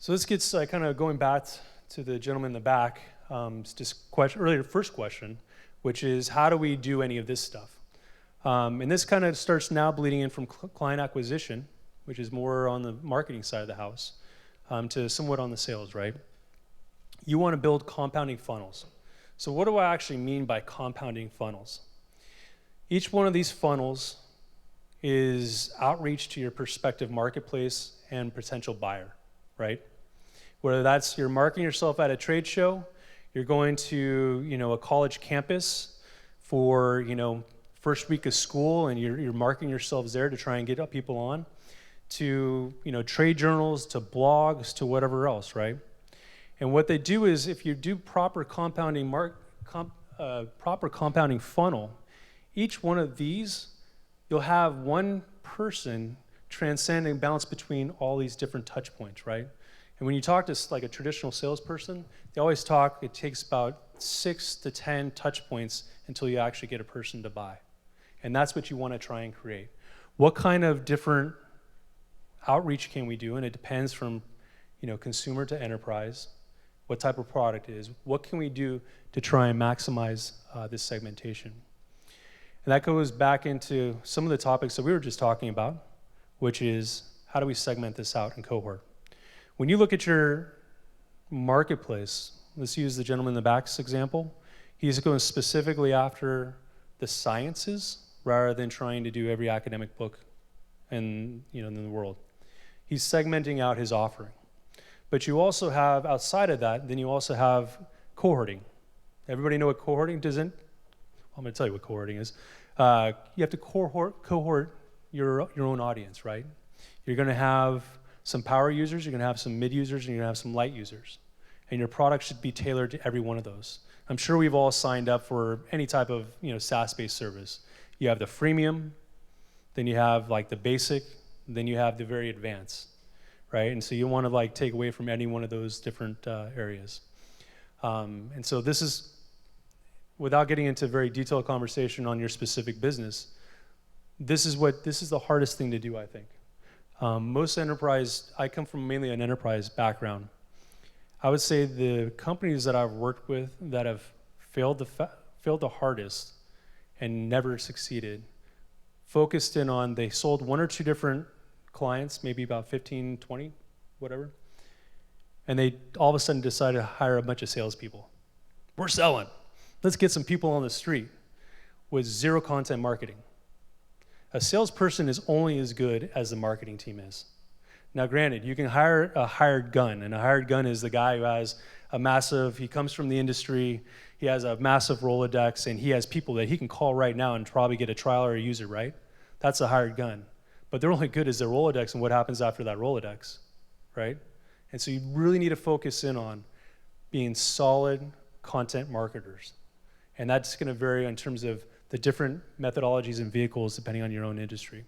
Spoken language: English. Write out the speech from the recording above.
So this gets kind of going back to the gentleman in the back, earlier first question, which is how do we do any of this stuff? And this kind of starts now bleeding in from client acquisition, which is more on the marketing side of the house, to somewhat on the sales, right? You want to build compounding funnels. So what do I actually mean by compounding funnels? Each one of these funnels is outreach to your prospective marketplace and potential buyer, right? Whether that's you're marketing yourself at a trade show, you're going to a college campus for first week of school, and you're marketing yourselves there to try and get people on, to trade journals, to blogs, to whatever else, right? And what they do is, if you do proper compounding funnel, each one of these, you'll have one person transcending balance between all these different touch points, right? And when you talk to like a traditional salesperson, they always talk, it takes about 6 to 10 touch points until you actually get a person to buy. And that's what you want to try and create. What kind of different outreach can we do? And it depends from consumer to enterprise, what type of product it is, what can we do to try and maximize this segmentation? And that goes back into some of the topics that we were just talking about, which is how do we segment this out in cohort? When you look at your marketplace, let's use the gentleman in the back's example. He's going specifically after the sciences rather than trying to do every academic book in the world. He's segmenting out his offering. But you also have, outside of that, then you also have cohorting. Everybody know what cohorting isn't? I'm going to tell you what cohorting is. You have to cohort your own audience, right? You're going to have some power users, you're going to have some mid users, and you're going to have some light users. And your product should be tailored to every one of those. I'm sure we've all signed up for any type of SaaS-based service. You have the freemium, then you have like the basic, then you have the very advanced, right? And so you want to take away from any one of those different areas. And so this is, without getting into very detailed conversation on your specific business, this is the hardest thing to do, I think. Most enterprise, I come from mainly an enterprise background. I would say the companies that I've worked with that have failed the hardest and never succeeded, focused in on, they sold 1 or 2 different clients, maybe about 15, 20, whatever, and they all of a sudden decided to hire a bunch of salespeople. We're selling. Let's get some people on the street, with 0 content marketing. A salesperson is only as good as the marketing team is. Now granted, you can hire a hired gun, and a hired gun is the guy who has he comes from the industry, he has a massive Rolodex, and he has people that he can call right now and probably get a trial or a user, right? That's a hired gun. But they're only good as their Rolodex and what happens after that Rolodex, right? And so you really need to focus in on being solid content marketers. And that's going to vary in terms of the different methodologies and vehicles depending on your own industry.